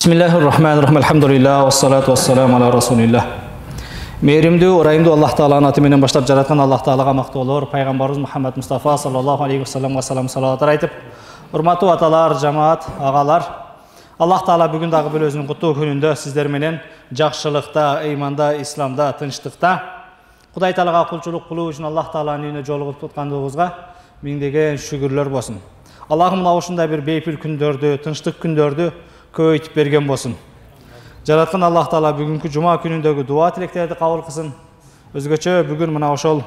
Bismillahirrahmanirrahim. Alhamdulillah, wassalatu wassalamu ala rasulillah. Meyrimdүү, ырайымдуу Аллах Тааланын аты менен баштап жараткан Аллах Таалага мактоолор, пайгамбарыбыз Мухаммад Мустафа саллаллаху алейхи вассаламга салаваттар айтып, урматтуу аталар, жамаат, агалар, Аллах Таала бүгүн дагы бир өзүнүн куттуу күнүндө сиздер менен жакшылыкта, ыйманда, исламда, тынчтыкта Кудай Таалага кулчулук кылуу үчүн Аллах Тааланын үйүнө жолугуп туткандыгыбызга миңдеген шүгүрлөр болсун. Аллахым мына ушундай бир бейпил күндөрдү, тынчтык күндөрдү көбөйтүп берген болсун. Жараткан Аллах Таала бүгүнкү жума күнүндөгү дуа тилектерди кабыл кылсын. Өзгөчө бүгүн мына ошол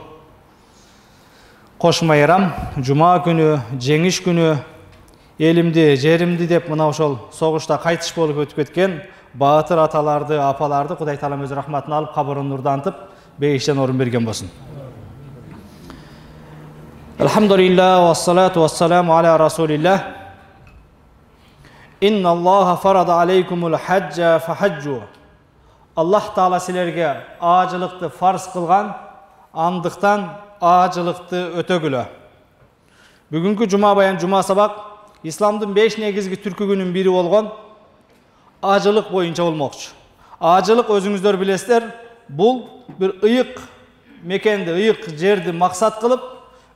кош майрам, жума күнү, жеңиш күнү, элимди, жеримди деп мына ошол согушта кайтыш болуп өтүп кеткен баатыр аталарды, апаларды Кудай Таала өз рахматын алып, кабырын нурдантып, бейиштен орун берген болсун. Алхамдулилlah, вассалату вассаламу аля расулилlah. Инна Аллаха фарада алейкумул хаджа фахаджу. Аллах Таала силерге ажылыкты фарз кылган, андыктан ажылыкты өтөгүлө. Бүгүнкү жума баян, жума сабак исламдын 5 негизги түркүгүнүн бири болгон ажылык боюнча болмокчу. Ажылык өзүңүздөр билесиздер, бул бир ыйык мекенди, ыйык жерди максат кылып,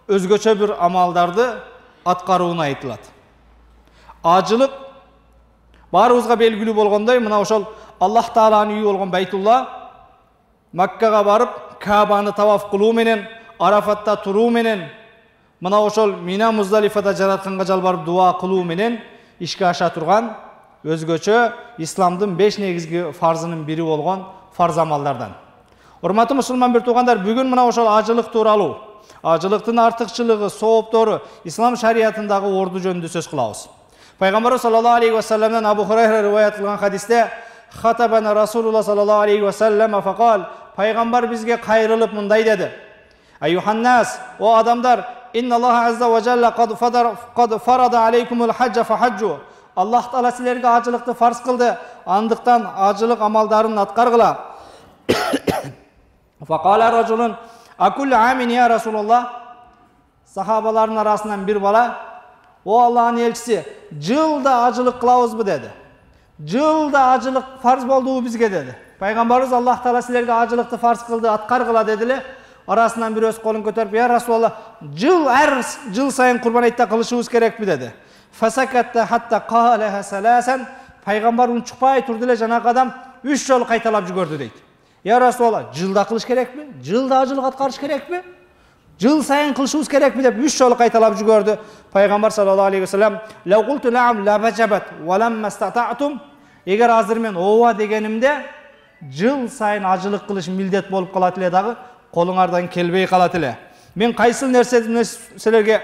өзгөчө бир амалдарды аткарууна айтылат. Ажылык барыбызга белгилүү болгондой, мына ошол Аллах Тааланын үйү болгон Байтулла, Маккага барып, Каабаны таваф кылуу менен, Арафатта туруу менен, мына ошол Мина Муздалифада жаратканга жалбарып дуа кылуу менен ишке аша турган өзгөчө исламдын 5 негизги фарзынын бири болгон фарз амалдардан. Урматтуу мусулман бир туугандар, бүгүн мына ошол ажылык тууралуу, ажылыктын артыкчылыгы, сооптору, ислам шариятындагы орду жөнүндө сөз кылабыз. Пайгамбар саллаллаху алейхи вассаламдан Абу Хурайра риваят кылган хадисте Хатабана Расулуллах саллаллаху алейхи вассалам факал, пайгамбар бизге кайрылып мындай деди: Айюханнас, о адамдар, инна Аллаха азза ва жалла кад фарада алейкумул хаджа фахаджу. Аллах Таала силерге ажылыкты фарз кылды, андыктан ажылык амалдарын аткаргыла. Факала ражулун акуллу амин я Расулуллах. Сахабалардын арасынан бир бала: О Аллахын элчиси, жылда ажылык кылабызбы деди. Жылда ажылык фарз болдубу бизге деди. Пайгамбарыбыз Аллах Таала силерге ажылыкты фарз кылды, аткаргыла дедиле. Арасынан бир өз колун көтөрүп: Я Расулаллах, жыл сайын курбан айтта кылышыбыз керекпи деди. Фасакатта хатта калаха саласан. Пайгамбар унчукпай турду эле, жанагы адам 3 жолу кайталап жүгөрдү дейт. Я Расулаллах, жылда кылыш керекпи? Жылда ажылык аткарыш керекпи? Жыл сайын кылышыбыз керекпи деп 3 жолу кайталап жүгөрдү. Пайгамбар саллаллаху алейхи вассалам: "Ла култу наам ла бажабат ва лам мастататум." Эгер азыр мен ооба дегенимде, жыл сайын ажылык кылыш милдет болуп калат эле дагы, колуңардан келбей калат эле. Мен кайсы нерсени силерге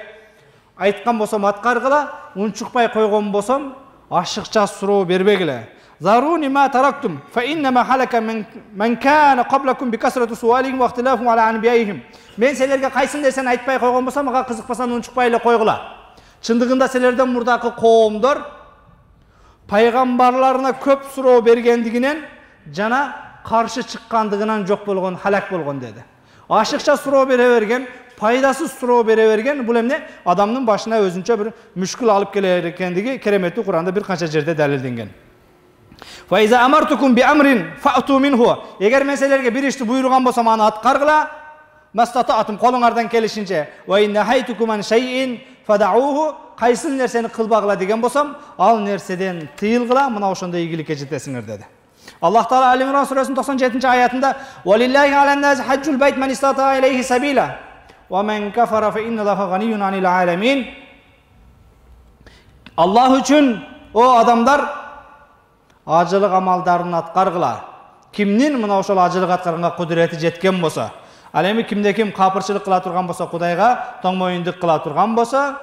айткан болсом аткаргыла, унчукпай койгон болсом ашыкча суроо бербегиле. Заруни ма тарактум фа иннама халака мен кана каблакум бикасрати суалихим ва ихтилафум ала анбияихим. Мен силерге кайсы нерсени айтпай койгон болсом, ага кызыкпасаң унчукпай эле койгула. Чындыгында силерден мурдакы коомдор пайгамбарларына көп суроо бергендигинен жана каршы чыккандыгынан жок болгон, халак болгон деди. Ашыкча суроо бере берген, пайдасыз суроо бере берген, бул эмне? Адамдын башына өзүнчө бир мүшкүл алып келер экендиги кереметтүү Куранда бир канча жерде далилденген. Файза амартукум би амрин фаату минху. Эгер мен силерге бир ишти буйруган болсом, аны аткаргыла. Мастатаатум, колуңардан келишинче. Ва инна хайтукум ан шайин фадауху. Кайсы нерсени кылбагыла деген болсом, ал нерседен тыйылгыла, мына ошондой ийгиликке жетесиңер деди. Аллах Таала Ал-Имран сүрөсүнүн 97-аятында: "Ва лиллахи алан-нас хаджул байт ман истата илейхи сабила. Ва мен кафара фа инна Аллаха ганиюн анил аламин." Аллах үчүн, о адамдар, ажылык амалдарын аткаргыла. Кимдин мына ошол ажылык аткарганга кудурети жеткен болсо, ал эми кимде ким капырчылык кыла турган болсо, Кудайга тоңмоюндук кыла турган болсо,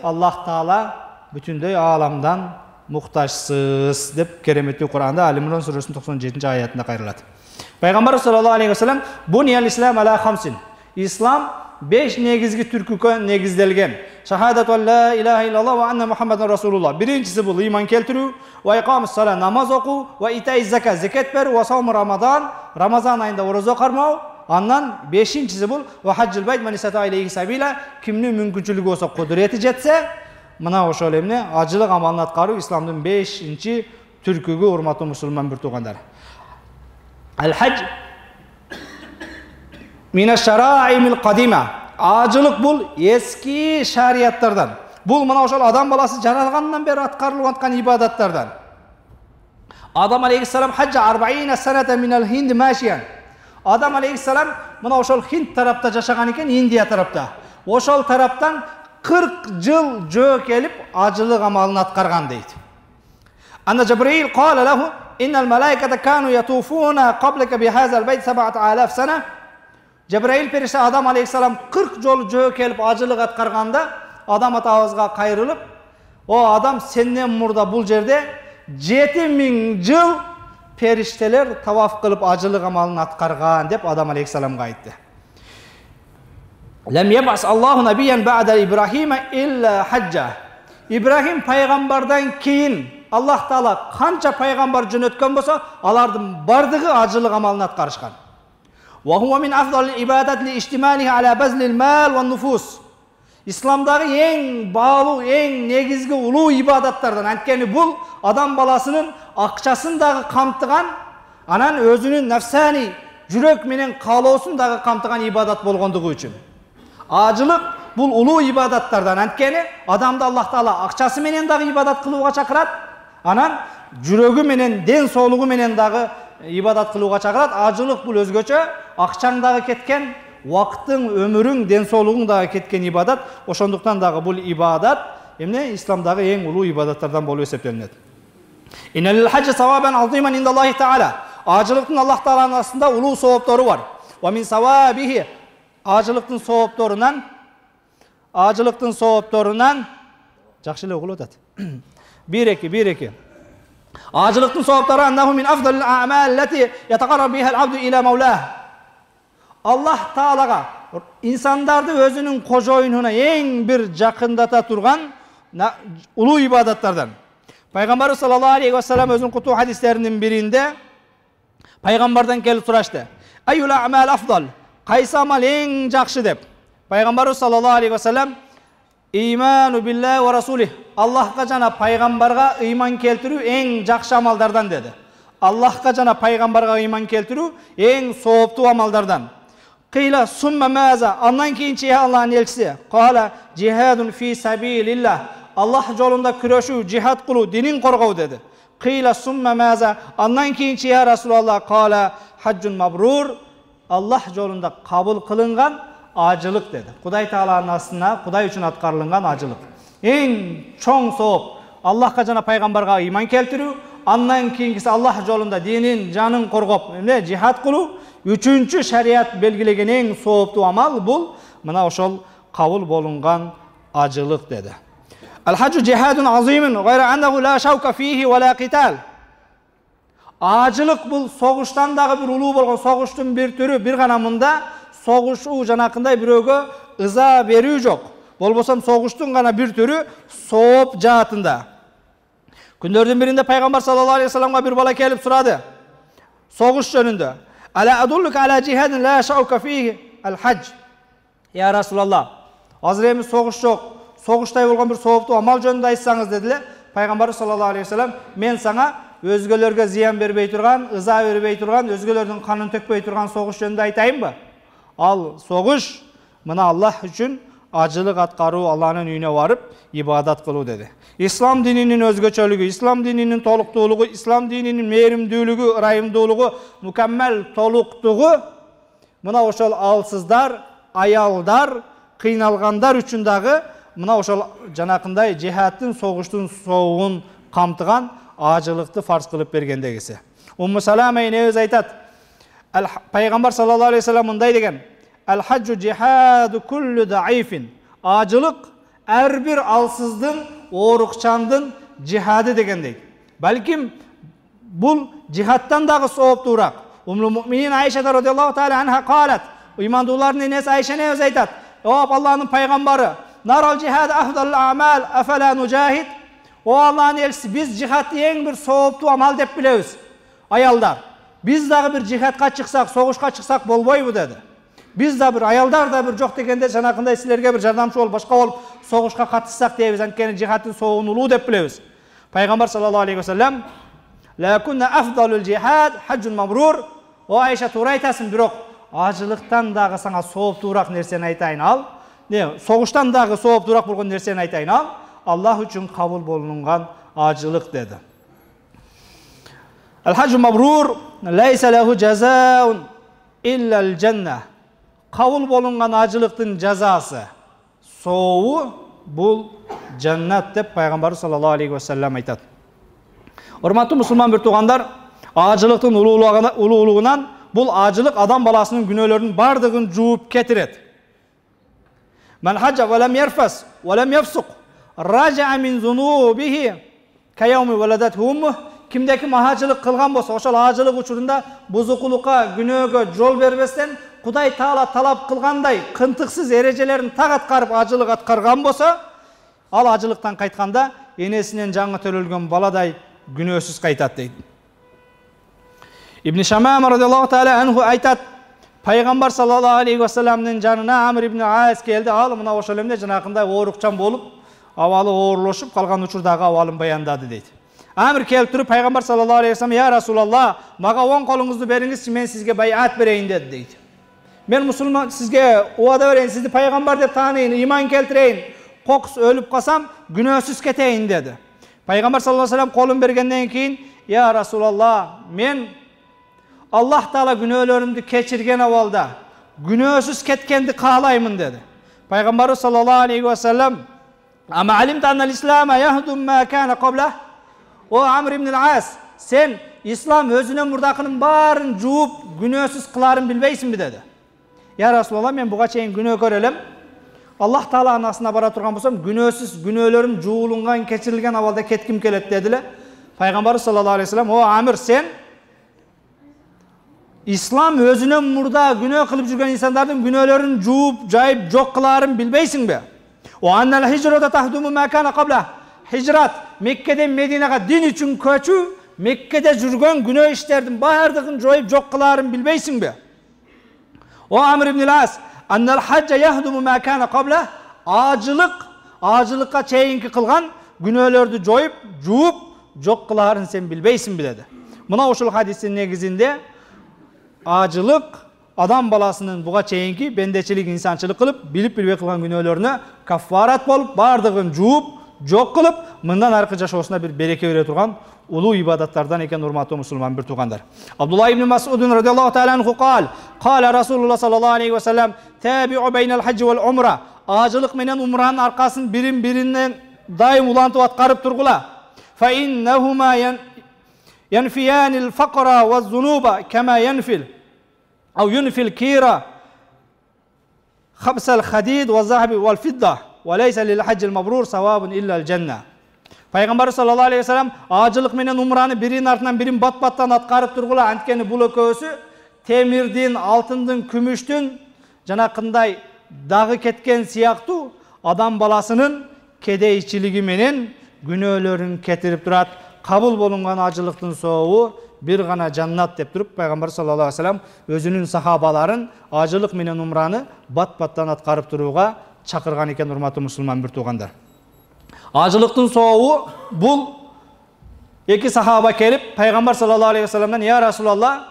Аллах Таала бүтүндөй ааламдан муктажсыз деп кереметтүү Куранда Ал-Имран сүрөсүнүн 97-аятында кайрылат. Пайгамбар саллаллаху алейхи вассалам: "Буниял ислам ала хамсин." Ислам 5 негизги түркүгө негизделген. Шахадату ла илаха иллаллах ва анна Мухаммадан Расулуллах. Биринчиси бул иман келтирүү, ва икамус сала, намаз окуу, ва итаи закат, закат берүү, ва саум Рамазан, Рамазан айында ораза кармоо. Андан 5-инчиси бул ва хаджул байт ман истата илейхи сабила. Кимдин мүмкүнчүлүгү болсо, кудурети жетсе, мына ошол эмне ажылык амалын аткаруу исламдын 5-инчи түркүгү урматтуу мусулман бир туугандар. Al-hajj min ash-sharaa'il qadima. Ажылык бул эски шарияттардан. Бул мына ошол адам баласы жаралгандан бери аткарылып аткан ибадаттардан. Адам алейхиссалам хаджа 40 саната минал Хинд машиян. Адам алейхиссалам мына ошол Хинд тарапта жашаган экен, Индия тарапта. Ошол тараптан 40 жыл жөө келип ажылык амалын аткарган дейт. Анда Жабраил кала лаху иннал малаиката кану ятуфуна qablaka bihazal bayt 7000 sana. Жабраил периште Адам алейхиссалам 40 жолу жөө келип ажылык аткарганда Адам атабызга кайрылып, "О Адам, сенден мурда бул жерде 7000 жыл периштелер таваф кылып ажылык амалын аткарган" деп Адам алейхиссаламга айтты. Лам ябас Аллаху набиян ба'да Ибрахима илля хаджа. Ибрахим пайгамбардан кийин Аллах Таала канча пайгамбар жөнөткөн болсо, алардын бардыгы ажылык амалын аткарышкан. Wa huwa min afdal al-ibadat li ijtimalihi ala bazl al-mal wa an-nufus. İslamdагы эң баалуу, эң негизги улуу ибадаттардан. Анткени бул адам баласынын акчасын дагы камтыган, анан өзүнүн нафсани жүрөк менен каалоосун дагы камтыган ибадат болгондугу үчүн. Ажылык бул улуу ибадаттардан. Анткени адамды Аллах Таала акчасы менен дагы ибадат кылууга чакырат, анан жүрөгү менен, ден соолугу менен дагы ибадат кылууга чакырат. Ажылык бул өзгөчө, акчаң дагы кеткен, вакыттың, өмүрүң, ден соолугуң дагы кеткен ибадат. Ошондуктан дагы бул ибадат эмне исламдагы эң улуу ибадаттардан болуп эсептелинет. Иннал хаджа савабан азиман индаллахи таала. Ажылыктын Аллах Тааланын астында улуу сооптору бар. Ва мин савабихи. Ажылыктын соопторунан жакшы эле угулуп атат. 1-2. Ажылыктын сооптору аннаху мин афдалил а'мал лати ятaqarrab биха al-abdu ila маула. Аллах Таалага инсандарды өзүнүн кожоюнуна эң бир жакындата турган улуу ибадаттардан. Пайгамбар саллаллаху алейхи ва саллям өзүнүн кутуу хадистеринин биринде пайгамбардан келип сурашты. Айюл а'мал афдал? Кайсы амал эң жакшы деп. Пайгамбар саллаллаху алейхи ва саллям иману биллахи ва расулих. Аллахка жана пайгамбарга ыйман келтирүү эң жакшы амалдардан деди. Аллахка жана пайгамбарга ыйман келтирүү эң сооптуу амалдардан. Кыйла сумма маза, андан кийинчи Аллахтын элчиси кала жихадун фи сабилилlah. Аллах жолунда күрөшүү, жихад кылуу, динин коргоо деди. Кыйла сумма маза, андан кийинчи я Расулаллах кала хаджун мабрур. Аллах жолунда кабыл кылынган ажылык деди. Кудай Тааланын астына, Кудай үчүн аткарылган ажылык. Эң чоң сооп Аллахка жана пайгамбарга ыйман келтирүү, андан кийинкиси Аллах жолунда динин, жанын коргоп, эмне, жихад кылуу. Үчүнчү шарият белгилеген эң сооптуу амал бул мына ошол кабыл болунган ажылык деди. Ал-хаджу жихадун азимун, гайра аннаху ла шаука фихи ва ла китал. Ажылык бул согуштан дагы бир улуу болгон согуштун бир түрү, бир гана мында согушуу жанакындай бирөөгө ыза берүү жок. Болбосо согуштун гана бир түрү сооп жаатында. Күндөрдүн биринде пайгамбар саллаллаху алейхи ва салламга бир бала келип сурады. Согуш жөнүндө. Ала адуллука ала жихадин ла шаука фихи ал-хадж. Я Расулаллах, азыр эми согуш жок, согуштай болгон бир сооптуу амал жөнүндө айтсаңыз дедиле. Пайгамбар саллаллаху алейхи ва саллам, мен сага өзгөлөргө зыян бербей турган, ыза бербей турган, өзгөлөрдүн канын төкпөй турган согуш жөнүндө айтайынбы? Ал согуш мына Аллах үчүн ажылык аткаруу, Аллахнын үйүнө барып ибадат кылуу деди. İslam dininin özgöçölügü, İslam dininin toluktuluğu, İslam dininin merimdүүлүгү, ырайымдуулугу, mükemmel toluktuğu mına oşol alsızlar, ayalдар, kıynalganдар üçün dagı mına oşol janakınday cihattın, soğuştun soğuğun kamtıgan acılıktı farz kılıp bergendegisi. Ummu Salame ne öz aytat? Peygamber sallallahu aleyhi ve sellem mınday degen: El-haccu cihadu kullu daifin. Acılık her bir alsızdın, oruqçandın cihadı degendey. Balkim bul cihattan dağı soğupturak. Ummul Müminin Ayşe radıyallahu teala anha qalat. İmanduların nenesi Ayşe ne öz aytat? O Allah'ın peygamberi. Naral cihad afdal a'mal afala nujahid. O Allah'ın elçisi, biz cihatı en bir soğuptu amal dep bilemiz. Ayaldar. Biz dağı bir cihatqa çıksak, soğuşqa çıksak bolboybu dedi. Biz de bir ayaldar da bir жоқ degende жанакындай силерге bir жардамчы болуп, башка болуп согушка катышсак дейбиз. Анткени жихаттын соогун улуу деп билебиз. Пайгамбар саллаллаху алейхи ва саллям la kunna afdalul jihad hajjun mabrur. O Ayşe tuğra aytasın, bирок ажылыктан дагы саңа сооптуураак нерсени айтайын ал. Согуштан дагы сооптуураак болгон нерсени айтайын ал. Аллах үчүн кабыл болунган ажылык деди. Al-hajju mabrur laysa lahu jazaa'un illa al-janna. Kabul bolungan ajılıktın cezası, soğuğu bul cennet dep Peygamber sallallahu aleyhi ve sellem aytadi. Hormatly musulman bir tuğandar, ajılıktın ululuğundan bul ajılık adam balasının günölerinin bardığın juup ketiret. Men hajja ve lem yerfas ve lem yefsuq raja'a min zunubihi kayawmi veladathu ummuh. Kimdeki mahacılık kılgan bolsa, oşol ajılık uçurunda buzukuluka, günöөгө жол бербестен Kuday Taala talap kılganday kıntıksız erecelerini tak atkarıp ajılık atkargan bolsa, al ajılıktan kaytkanda enesinden жаңы төлөлgөн baladay günөөsüz kaytat deydi. İbn Şamam radıyallahu teala anhu aytat, Peygamber sallallahu aleyhi ve sellem'nin janına Amr ibn As geldi. Al mına oşol emne janakınday oorukçan bolup, awalı oorloşup kalgan uçurdagı awalın bayandadı deydi. Amr kelip turup Peygamber sallallahu aleyhi ve sellem, ya Resulallah, maga on koluңuzdu beriңiz, men sizge bayat bereyin dedi deydi. Men musulman sizge uada vereyin, sizni peygamber dep tanıyın, iman keltireyin. Kokus ölüp kasam günөөsüz keteyin dedi. Peygamber sallallahu aleyhi ve sellem kolun bergenden keyin, ya Resulallah, men Allah Taala günöөлөрүмдү keçirgen avalda günөөsüz ketkendi kaalaymın dedi. Peygamber sallallahu aleyhi ve sellem, ama alimta annal İslam'a yahdum ma kana qablah. O Amr ibn al-As, sen İslam özüne murdakının barın juup günөөsüz kıların bilbeysin mi dedi. Ya Resulallah, men buga çeyin günöөгөр elem. Allah Taala'nın asına bara turgan bolsam, günөөsüz günöөлөрüm juulungan, keçirilgen avalda ketkim kelet dediler. Peygamber sallallahu aleyhi ve sellem, o Amr, sen İslam özüne murda günөө kılıp жүрген insanların günöөлөрün juup jayıp jok kıların bilbeysin be. O annal hicrata tahdumu ma kana qablah. Hicrat, Mekke'den Medine'ye din için köçü, Mekke'de жүрген günөө işlerdim bardığın joyup jok kıların bilbeysin be. O Amr ibn al-As, annal hajja yahdumu ma kana qablah. Ajılıkka çeyinki kılgan günöөлөрдү joyup, juup, jok kıların sen bilbeysin bi dedi. Mına oşul hadisin negizinde ajılık adam balasının buga çeyinki bendeçilik, insançılık kılıp, bilip bilbey kılgan günöөлөрüne kaffarat bolup, bardığın juup, jok kılıp, mından arkı jaşoosuna bir bereke öre turgan ulu ibadatlardan eken urmatlı musulman bir tuğandar. Abdullah ibn Mas'udun radıyallahu ta'ala anhu kala Rasulullah sallallahu aleyhi ve sellem, tabi'u beynel hacci vel umra. Ajılık menen umranın arkasını birinden daim ulantıp atkarıp turgula. Fa innehuma yenfiyanil faqra ve zunuba kema yenfil au yunfil kira khabsal hadid ve zahabi vel fidda ve leyse lil haccil mabrur savabun illa'l cennet. Peygamber sallallahu aleyhi ve sellem ajılık menen umrаны birinin артынан birin bat-battan atkarıp turgula. Antkeni bul ekөөsü temirdin, altındın, kümüştün janakınday dagı ketken siyaktуу adam balasının kedeyçiligi menen günöөлөрүн ketirip turat. Kabul bolungan ajılıktın soğuğu bir gana cennet dep turup Peygamber sallallahu aleyhi ve sellem özünün sahabaların ajılık menen umrаны bat-battan atkarıp turuuga çakırgan eken urmatlı musulman bir tuğandar. Ajılıktın soğuğu bul iki sahaba kelip Peygamber sallallahu aleyhi ve sellem'den, ya Resulallah,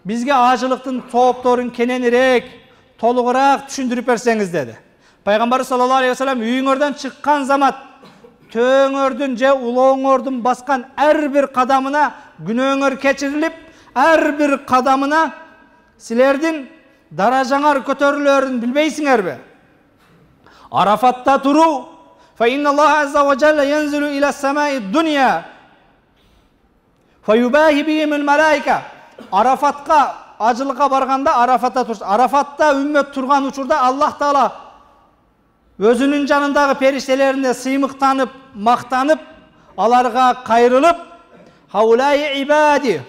bizge ajılıktın soğuptorun kenenirek, toluğurak düşündürüp verseniz dedi. Peygamber sallallahu aleyhi ve sellem үйüңөрдөн çıkkan zaman töңөрдүn je ulooңордун baskan her bir kadamına günөөңөр keçirilip, her bir kadamına silerdin darajaңар kötörülörün bilbeysiңер be. Arafat'ta turu فإن الله عز وجل ينزل إلى السماء الدنيا فيباهي بهم الملائكة. Arafat'ka ajılığa barganda Arafat'ta tursa. Arafat'ta ümmet turgan uçurda Allah Taala özünün janındagı periştelerinde sıymıktanıp, maktanıp, alarga kayrılıp, haulai ibadi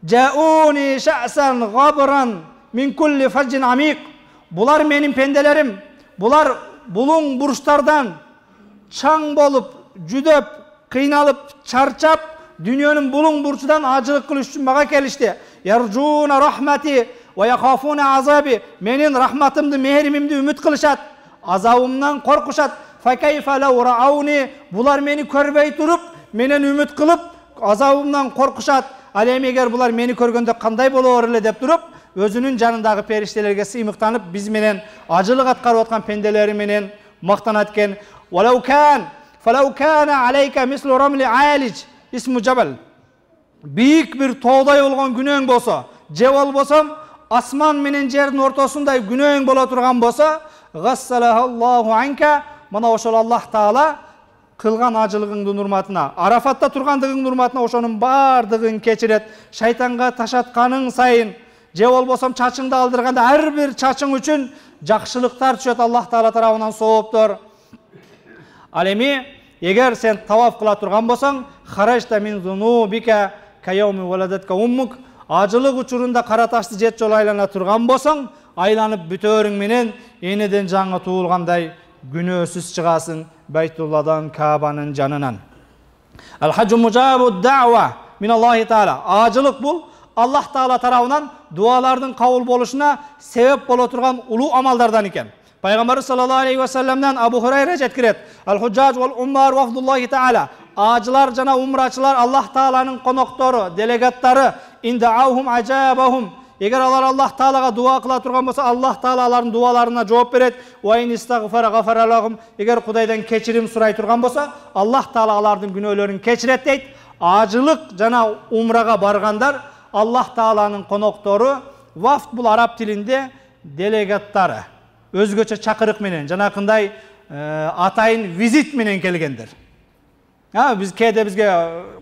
jauni şa'san gabran min kulli fajjin amik. Bular menin pendelerim. Bular bulun burçlardan çaң bolup, jüdöp, kıynalıp, çarçap, dünyanın bulun burçudan acılık kılış üçün maga kelişti. Yarjuna rahmeti ve yakhafuna azabi. Menin rahmatımdı, mehrimimdi ümit kılışat. Azabımdan korkuşat. Fa kayfa law ra'awni. Bular meni körbey turup, menen ümit kılıp, азабымдан коркушат. Ал эми эгер булар мени көргөндө кандай болор эле деп туруп, өзүнүн жанындагы периштелерге сыймыктанып, биз менен ажылык аткарып аткан пенделери менен мактанат экен. فلو كان عليك مثل رمل عالج اسمه جبل. Büyük bir тоғдай болгон күнөөң болсо, же болбосом асман менен жердин ортосундай күнөөң боло турган болсо, гасsalahullahu anka, мына ошол Аллах Таала кылган ажылыгыңдын урматына, Арафатта тургандыгыңдын урматына ошонун бардыгын кечирет. Шайтанга ташатканың сайын, же болбосом чачыңды алдырганда ар бир чачың үчүн жакшылыктар түшөт Аллах Таала тарабынан сооптор. Ал эми эгер сен таваф кыла турган болсоң, харажта мин зунубика кайоми валадатка уммук, ажылык учурунда кара ташты 7 жолу айлана турган болсоң, айланып бүтөрүң менен энеден жаңы туулгандай күнөөсүз чыгасың Байтулладан, Кабанын жанынан. Ал-хаджу мужабу дa'ва мин Аллахи Таала. Ажылык бул Аллах Таала тарабынан дуалардын кабыл болушуна себеп боло турган улуу амалдардан экен. Пайгамбар саллаллаху алейхи ва салламдан Абу Хурайра жеткирет. Ал-худжаж вал уммар вафдуллахи Таала. Ажылар жана умрачылар Аллах Тааланын коноктору, делегаттары, индаахум ажабахум. Эгер алар Аллах Таалага дуа кыла турган болсо, Аллах Таала алардын дуаларына жооп берет. Ва ин истагфара гафара лахум. Эгер Кудайдан кечирим сурай турган болсо, Аллах Таала алардын күнөөлөрүн кечирет дейт. Ажылык жана умрага баргандар Аллах Тааланын коноктору, вафт бул араб тилинде делегаттары. Өзгөчө чакырык менен, жанакындай атайын визит менен келгендер. Biz kede bizge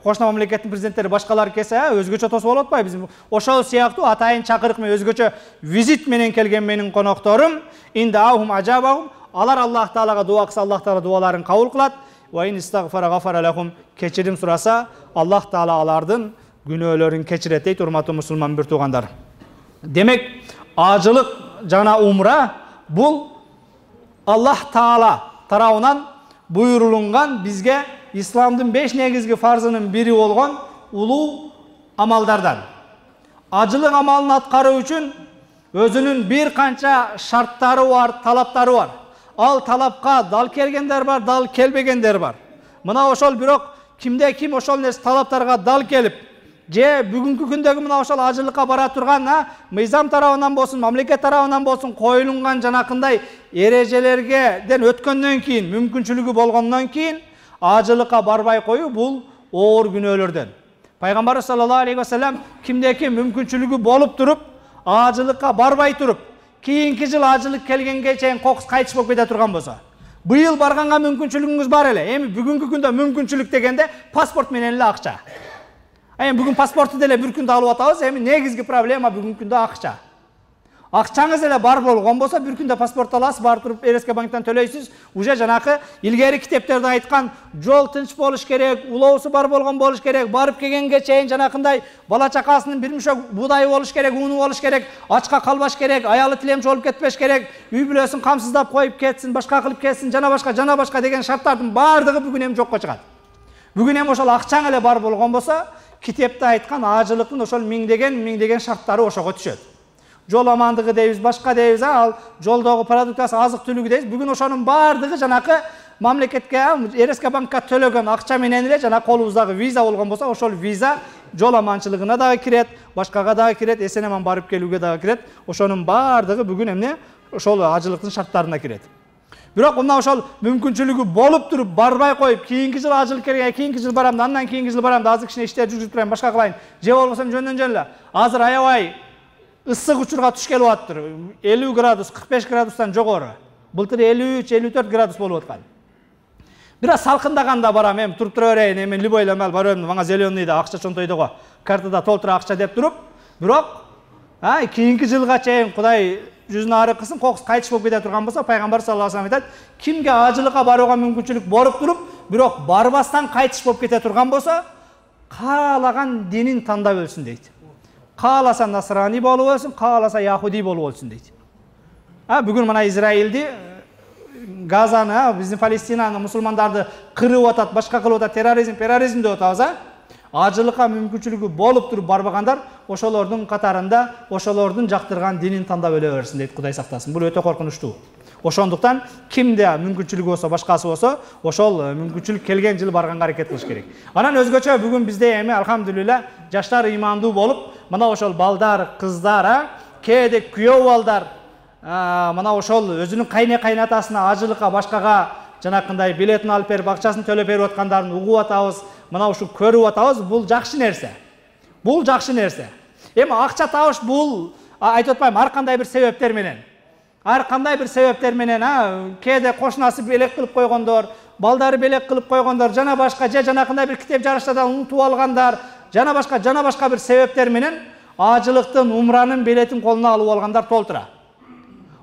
koşna memleketin prezidentleri başkalar kese özgöçe tosu bolot atpay. Bizim oşol siyaqtı atayın çakırık men özgöçe vizit menen kelgen menin konoktorum. Indaahum ajabahum. Alar Allah Taalaga dua kılsa Allah Taala duaların kabul kılat. Ve in istagfara gafara lahum. Keçirim surasa Allah Taala alardın günöөлөрүн keçiret deyt urmatı musulman bir tuğandar. Demek acılık jana umra bul Allah Taala tarabынан buyurulungan bizge İslam'dın 5 negizgi farzının biri olgan ulu amaldardan. Acılık amalını atkarı üçün özünün bir kança şartları var, talapları var. Al talapka dal kelgenler var, dal kelbegender var. Mına oşol birok kimde kim oşol nes talaptarga dal kelip je bugünkü kündegi mına oşol acılıkka bara turgan mizam tarabынан bolsun, mamleket tarabынан bolsun koyulungan janakınday erejelerden ötkөндөн kийин, мүмкүнчүлүгү болгондон kийин acılıkka barbay koyu bul oğur günöөлөрдөн. Peygamber sallallahu aleyhi ve sellem kimdeki mümkünçülügü bolup durup acılıkka barbay turup kийинки жыл acılık kelgenге чейин kokус kaytış болып kete turgan bolsa. Bu yıl barganга mümkünçülügüңүз бар эле. Эми бүгүнкү күндө mümkünçülük degенде pasport менен эле акча. Эми бүгүн паспорту деле бир күндө алып атабыз. Эми негизги проблема бүгүнкү күндө акча. Акчаңыз эле бар болгон болсо бир күндө паспорт аласыз, барып туруп РСК банктан төлөйсүз. Уже жанакы илгери китептерде айткан жол тынч болуш керек, улоосу бар болгон болуш керек, барып келгенге чейин жанакындай бала чакасынын бир мүшөк буудайы болуш керек, уну болуш керек, ачка калбаш керек, аялы тилемчи болуп кетпеш керек, үй бүлөсүн камсыздап коюп кетсин, башка кылып кетсин, жана башка деген шарттардын бардыгы бүгүн эми жокко чыгат. Бүгүн эми ошол акчаң эле бар болгон болсо, китепте айткан ажылыктын ошол миңдеген шарттары ошого түшөт. Жол амандыгы дейбиз, башка дейбиз, ал жолдогу продуктасы азык түлүгү дейбиз. Бүгүн ошонун бардыгы жанакы мамлекетке, РСК банкка төлөгөн акча менен эле жана колубуздагы виза болгон болсо, ошол виза жол аманчылыгына дагы кирет, башкага дагы кирет, эсен аман барып келүүгө дагы кирет. Ошонун бардыгы бүгүн эмне ошол ажылыктын шарттарына кирет. Бирок мына ошол мүмкүнчүлүгү болуп туруп барбай коюп, кийинки жыл ажылык керек, кийинки жыл барам, андан кийинки жыл барам, азыр кичине иштер жүргүзүп турайын, башка кылайын. Же болбосо жөндөн жөн эле. Азыр аябай ысык учурга туш келип атыптыр. 50 градус, 45 градустан жогору. Былтыр 53-54 градус болуп аткан. Бир аз салкындаганда барам, эми туруп тура берейин, эми любой эле барам, мага зеленыйда акча чонтойдого картада толтура акча деп туруп, бирок кийинки жылга чейин Кудай жүзүн ары кылсын, кокус кайтыш болуп кете турган болсо, пайгамбар саллаллаху алейхи ва саллям айтат, кимге ажылыкка барууга мүмкүнчүлүк болуп туруп, бирок барбастан кайтыш болуп кете турган болсо, каалаган динин тандап өлсүн дейт. Кааласа насрани болуп өлсүн, кааласа яхуди болуп өлсүн дейт. Бүгүн мына Израилди, Газаны, биздин Палестинаны, мусулмандарды кырып атат, башка кылып атат, терроризм деп атабыз, ажылыкка мүмкүнчүлүгү болуп туруп барбагандар ошолордун катарында ошолордун жактырган динин тандап өлө берсин дейт, Кудай сактасын. Бул өтө коркунучтуу. Ошондуктан кимде мүмкүнчүлүгү болсо, башкасы болсо, ошол мүмкүнчүлүк келген жылы барганга аракет кылыш керек. Анан өзгөчө бүгүн бизде эми алхамдулилла жаштар ыймандуу болуп, мына ошол балдар, кыздар, кээде күйөө балдар, мына ошол өзүнүн кайнатасына ажылыкка башкага жанакындай билетин алып берип, акчасын төлөп берип аткандарын угуп атабыз, мына ушул көрүп атабыз. Бул жакшы нерсе. Бул жакшы нерсе. Эми акча табыш бул айтып атпайм, ар кандай бир себептер менен. Ар кандай бир себептер менен, кээде кошунасы белек кылып койгондор, балдары белек кылып койгондор, жана башка же жанакындай бир китеп жарыштардан унутуп алгандар, жана башка бир себептер менен ажылыктын, умранын билетин колуна алып алгандар толтура.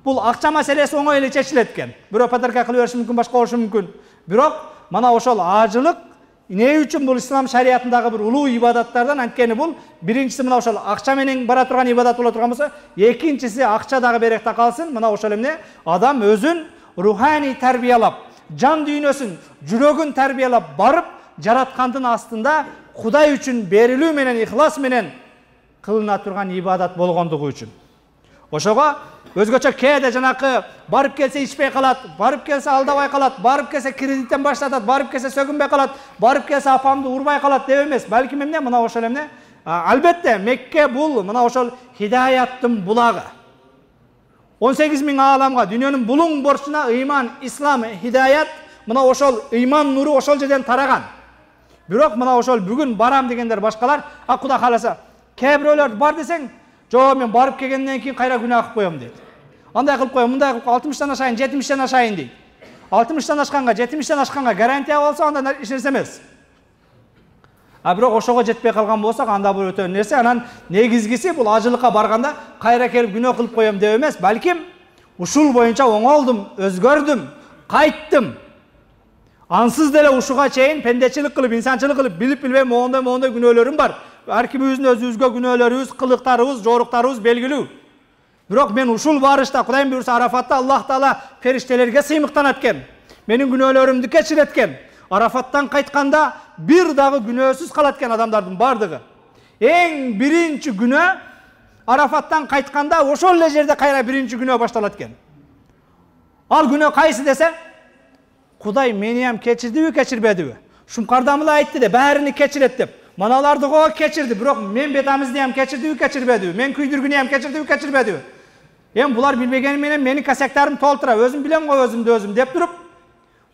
Бул акча маселеси оңой эле чечилет экен. Бирөө подарка кылып бериши мүмкүн, башка болушу мүмкүн. Бирок мына ошол ажылык эмне үчүн бул ислам шариятындагы бир улуу ибадаттардан? Анткени бул биринчиси мына ошол акча менен бара турган ибадат боло турган болсо, экинчиси акча дагы беректе калсын. Мына ошол эмне? Адам өзүн руханий тарбиялап, жан дүйнөсүн, жүрөгүн тарбиялап барып, жараткандын астында Кудай үчүн берилүү менен, ихлас менен кылына турган ибадат болгондугу үчүн. Ошого өзгөчө кээде жанакы барып келсе ичпей калат, барып келсе алдабай калат, барып келсе кредиттен баштатат, барып келсе сөгүнбөй калат, барып келсе апамды урбай калат деп эмес. Балким эмне? Мына ошол эмне? Албетте Мекке бул мына ошол хидаяттын булагы. 18.000 ааламга, дүйнөнүн булуң борчуна ыйман, ислам, хидаят, мына ошол ыйман нуру ошол жерден тараган. Бирок мына ошол бүгүн барам дегендер башкалар, Кудай кааласа, кээ бирөөлөр бар десең, жок мен барып келгенден кийин кайра күнөө кылып коем дейт. Андай кылып коем, мындай кылып 60-тан ашайын, 70-тен ашайын дейт. 60-тан ашканга, 70-тен ашканга гарантия болсо анда эч нерсе эмес. Бирок ошого жетпей калган болсок, анда бул өтө нерсе. Анан негизгиси бул ажылыкка барганда кайра келип күнөө кылып коем деп эмес, балким ушул боюнча оңолдум, өзгөрдүм, кайттым. Ансыз деле ушуга чейин пендечилик кылып, инсанчылык кылып, билип билбей моондой күнөөлөрүм бар. Ар кимибиздин өзүбүзгө күнөөлөрүбүз, кылыктарыбыз, жоруктарыбыз белгилүү. Бирок мен ушул барышта, Кудайым буйрса, Арафатта Аллах Таала фериштелерге сыймыктанат экен. Менин күнөөлөрүмдү кечирет экен. Арафаттан кайтканда бир дагы күнөөсүз калат экен адамдардын бардыгы. Эң биринчи күнөө Арафаттан кайтканда ошол эле жерде кайра биринчи күнөө башталат экен. Ал күнөө кайсы десе, Кудай мени кечирдиби, кечирбедиби? Шумкардамы эле айтты да, баарыны кечирет деп. Маналарды го кечирди, бирок мен бетамызды кечирдиби, кечирбедиби? Мен күйдүргүнү кечирдиби, кечирбедиби? Эми булар билбегени менен менин касектарым толтура, өзүм билем го өзүмдү деп туруп,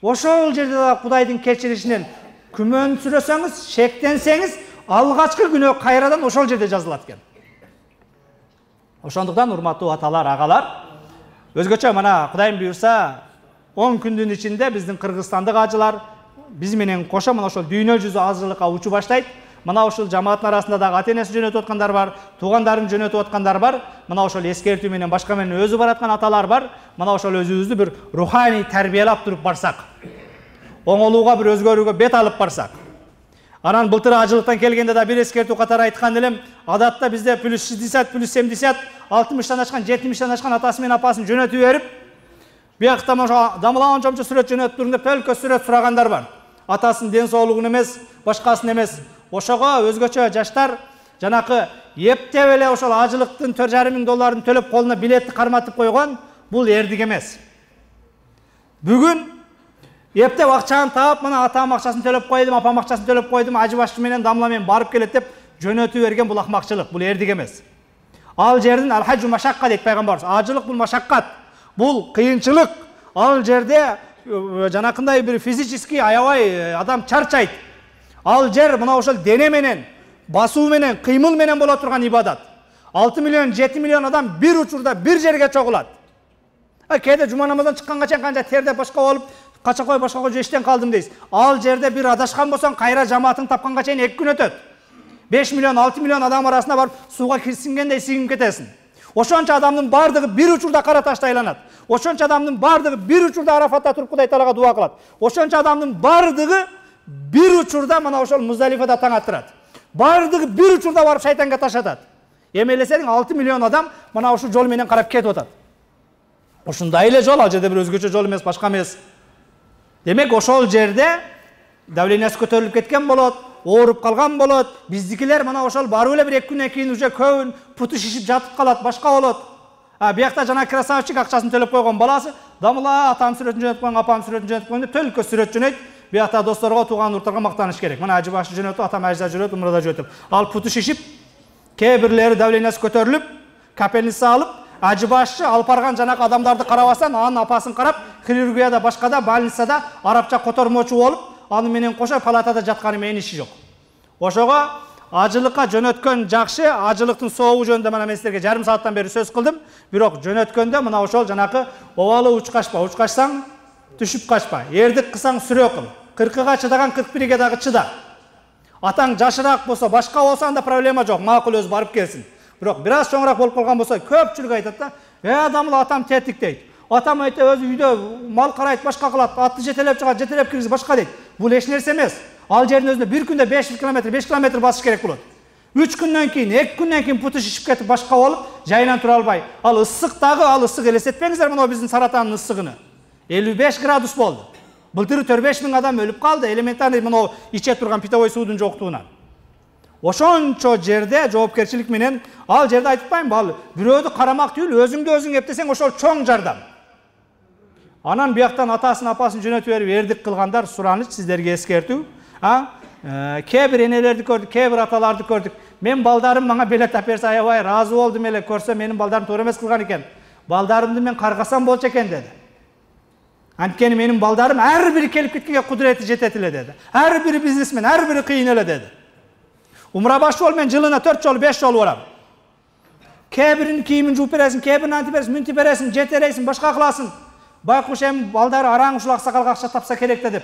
ошол жерде да Кудайдын кечиришинен күмөнсүрөсөңүз, шектенсеңиз, алгачкы күнөө кайрадан ошол жерде жазылат экен. Ошондуктан урматтуу аталар, агалар, өзгөчө мына Кудайым буйрса 10 күндүн ичинде биздин кыргызстандык ажылар биз менен кошо мына ошол дүйнө жүзү ажылыкка учу баштайт. Мына ушул жамааттын арасында дагы ата-энеси жөнөтүп аткандар бар, туугандарын жөнөтүп аткандар бар. Мына ошол эскертүү менен башка менен өзү бараткан аталар бар. Мына ошол өзүбүздү бир руханий тарбиялап туруп барсак, оңолууга бир өзгөрүүгө бет алып барсак. Анан былтыр ажылыктан келгенде да бир эскертүү катары айткан элем. Адатта бизде +60, +70, 60-тан ашкан, 70-тан ашкан атасы менен апасын жөнөтүп берип, биякта дамылан чомчу сүрөт жөнөтүп туруң деп өлкө сүрөт сурагандар бар. Атасынын ден соолугун эмес, башкасын эмес. Ошого өзгөчө жаштар жанакы эптеп эле ошол ажылыктын $4,500 төлөп колуна билетти карматып койгон, бул эрдик эмес. Бүгүн эптеп акчаны таап, мына атам акчасын төлөп койдум, апам акчасын төлөп койдум, ажы башчы менен дамла менен барып келет деп жөнөтүп берген бул акмакчылык, бул эрдик эмес. Ал жердин алхажу машакка дейт пайгамбарыбыз. Ажылык бул машаккат, бул кыйынчылык. Ал жерде жанакындай бир физический аябай адам чарчайт. Ал жер мына ошол дене менен, басуу менен, кыймыл менен боло турган ибадат. 6 миллион, 7 миллион адам бир учурда бир жерге чогулат. Кээде жума намаздан чыкканга чейин канча терде башка болуп, кача кой башка кой иштен калдым дейсиз. Ал жерде бир адашкан болсоң, кайра жамаатың тапканга чейин 2 күн өтөт. 5 миллион, 6 миллион адам арасына барып сууга кирсингендей сиңип кетесиң. Ошончо адамдын бардыгы бир учурда кара ташта айланат. Ошончо адамдын бардыгы бир учурда Арафатта туруп Кудай Таалага дуа кылат. Ошончо адамдын бардыгы бир учурда мына ошол Муздалифада таң аттырат. Бардыгы бир учурда барып шайтанга таш атат. Эмелесең 6 миллион адам мына ушул жол менен карап кетип атат. Ушундай эле жол, ал жерде бир өзгөчө жол эмес, башка эмес. Демек ошол жерде давлениясы көтөрүлүп кеткен болот, ооруп калган болот. Биздикилер мына ошол барып эле 1-2 күндөн кийин уже көбүн путу шишип жатып калат, башка болот. Биякта жана красавчик акчасын төлөп койгон баласы, дамыла атам сүрөтүн жөнөтүп койгон, апам сүрөтүн жөнөтүп койгон деп төлкө сүрөт жөнөйт. Биякта досторго, тууган уруттарга мактаныш керек. Мына ажы башы жөнөтүп, атам ажда жөнөтүп, умрада жөнөтүп. Ал путу шишип, кээ бирлери давлениясы көтөрүлүп, капельница алып, ажы башы алып барган жанагы адамдарды карабастан, анын апасын карап, хирургияда, башкада, больницада арабча котормочу болуп, аны менен кошо палатада жатканы менин иши жок. Ошого ажылыкка жөнөткөн жакшы, ажылыктын сообу жөнүндө мына мен силерге жарым сааттан бери сөз кылдым. Бирок жөнөткөндө мына ошол жанакы обалы учкашпа, учкашсаң түшүп качпа. Эрдик кылсаң сүрө кыл. 40га чыдаган 41ге дагы чыда. Атаң жашыраак болсо, башка болсо анда проблема жок, макул өзү барып келсин. Бирок бир аз чоңураак болуп калган болсо, көпчүлүк айтат да, адамла атам тетик дейт. Атам өтө өзү үйдө мал карайт, башка кылат, атты жетелеп чыгат, жетелеп киргиз башка дейт. Бул эч нерсе эмес. Ал жердин өзүндө бир күндө 5 километр басыш керек болот. 3 күндөн кийин, 2 күндөн кийин путу шишип кетип башка болуп, жайынан тура албай. Ал ысык дагы, ал ысык элестетпеңиздер мына биздин Саратандын ысыгыны. 55 градус болду. Былтыр 4-5 миң адам өлүп калды, элементарный мына иче турган питовой суудун жоктугунан. Ошончо жерде жоопкерчилик менен ал жерде айтпайм, ал бирөөдү карамак түгүл, өзүңдү өзүң эптесең ошол чоң жардам. Анан бияктан атасын, апасын жөнөтүп берип эрдик кылгандар сураныч сиздерге эскертүү. Кээ бир энелерди көрдүк, кээ бир аталарды көрдүк. Мен балдарым мага белет аперсе аябай ыраазы болдум эле, көрсө менин балдарым туура эмес кылган экен. Балдарымды мен каргасам болчу экен деди. Анткени менин балдарым ар бири келип кеткенге кудурети жетет эле деди. Ар бири бизнесмен, ар бири кыйын эле деди. Умра баш жолу мен жылына 4 жолу 5 жолу барам. Кээ биринин кийимин жууп бересиң, кээ бирин антип бересиң, мынтип бересиң, жетерейсиң, башка кыласың. Байкуш эми балдары араң ушул аксакалга акча тапса керек да деп.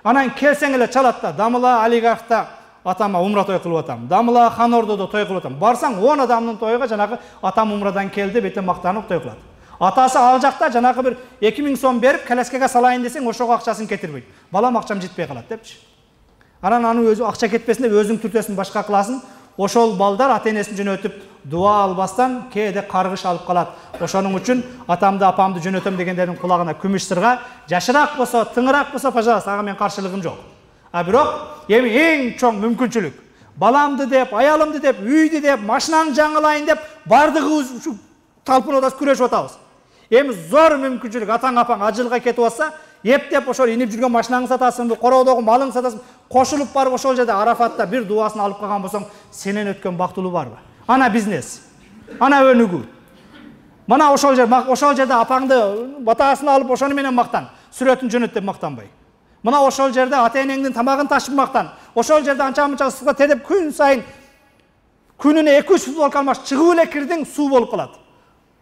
Анан келсең эле чалат да, дамыла олигархта атама умра той кылып атам. Дамыла хан ордодо той кылып атам. Барсаң 10 адамдын тойго жанагы атам умрадан келди, бете мактанып той кылат. Атасы ал жакта жанагы бир 2000 сом берип, калескеге салайын десең, ошого акчасын кетирбейт. Балам акчам жетпей калат депчи. Анан аны өзү акча кетпесин деп өзүң түртөсүн башка кыласың. Ошол балдар ата-энесин жөнөтүп дуа албастан кээде каргыш алып калат. Ошонун үчүн атамды, апамды жөнөтөм дегендердин кулагына күмүш сырга, жашыраак болсо, тыңыраак болсо, пожалуйста, ага мен каршылыгым жок. Бирок эми эң чоң мүмкүнчүлүк баламды деп, аялымды деп, үйдү деп, машинаны жаңылайын деп бардыгыбыз ушу талпынып атабыз, күрөшүп атабыз. Эми зор мүмкүнчүлүк атаң апаң ажылга кетип атса, эптеп ошол инип жүргөн машинаңды сатасыңбы, короодогу малыңды сатасың, кошулуп барып ошол жерде Арафатта бир дуасын алып калган болсоң, сенен өткөн бактылуу барбы? Ана бизнес, ана өнүгүү. Мына ошол жерде апаңды батасын алып ошону менен мактан, сүрөтүн жөнөт деп мактанбай. Мына ошол жерде ата-энеңдин тамагын ташып мактан. Ошол жерде анча-мынча ысыкта тедеп күн сайын күнүнө 2-3 футболка алмаш чыгып эле кирдиң, суу болуп калат.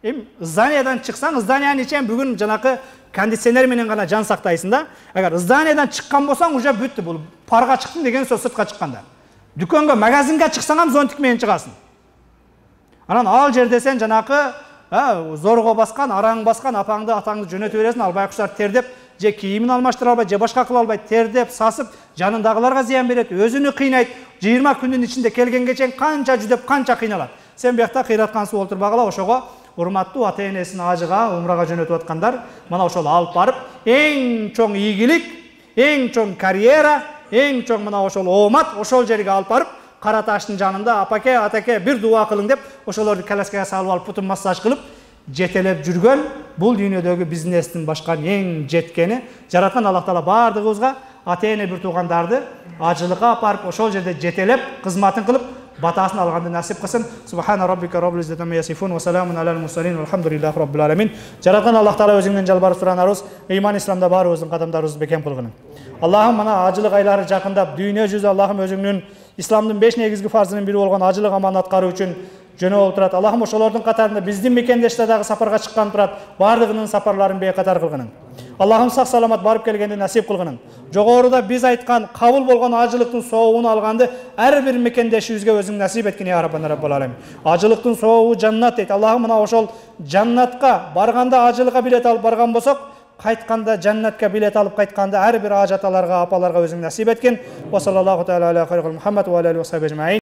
Эми зданиядан чыксаң, зданияны ичен бүгүн жанакы кондиционер менен гана жан сактайсың да. Агар зданиядан чыккан болсаң, уже бүттү. Бул парга чыктым деген сөз сыртка чыкканда. Дүкөнгө, магазинге чыксаң ham зонтик менен чыгасың. Анан ал жерде сен жанакы зорго баскан, араң баскан апаңды, атаңды жөнөтүп бересиң, ал байкуштар тердеп, же кийимин алмаштыра албай, же башка кыла албай, тердеп, сасып, жанындагыларга зыян берет, өзүнү кыйнайт. 20 күндүн ичинде келгенге чейин канча жүдөп, канча кыйналат. Сен биякта кыйраткан суу олтурбагыла, ошого урматтуу ата-энесин ажыга, умрага жөнөтүп аткандар, мана ошол алып барып, эң чоң ийгилик, эң чоң карьера, эң чоң мына ошол оомат ошол жерге алып барып, Кара таштын жанында апаке, атаке бир дуа кылың деп, ошолорду коляскага салып алып, путун массаж кылып, жетелеп жүргөн бул дүйнөдөгү бизнестин башкан эң жеткени. Жараткан Аллах Таала бардыгыбызга ата-эне бир туугандарды ажылыкка апарып, ошол жерде жетелеп, кызматын кылып, батасын алганды насип кылсын. Субхана роббика роббил иzzati amma yasifun ва саламун алал мурсалин валхамдулиллахи роббил аламин. Жараткан Аллах Таала өзүңдөн жалбарып суранабыз, ыйман исламда баарыбыздын кадамдарыбызды бекем кылгын. Аллахым мана ажылык айлары жакындап, дүйнө жүзү Аллахым өзүңдүн исламдын 5 негизги фарзынын бири болгон ажылык аман аткаруу үчүн жөнөп турат. Аллахым ошолордун катарында биздин мекендештер дагы сапарга чыккан турат. Бардыгынын сапарларын бейкатар кылгынын. Аллахым сак саламат барып келгенди насип кылгынын. Жогоруда биз айткан кабыл болгон ажылыктын соогун алганды ар бир мекендешибизге өзүң насип эткин я Раббана Раббал алемин. Ажылыктын соогу жаннат дейт. Аллахым мына ошол жаннатка барганда ажылыкка билет алып барган болсок, кайтканда жаннатка билет алып кайтканда ар бир ажаталарга, апаларга өзүң насип эткин. Ва саллаллаху таала аля хайрил Мухаммад ва алейхи ва сахбиhi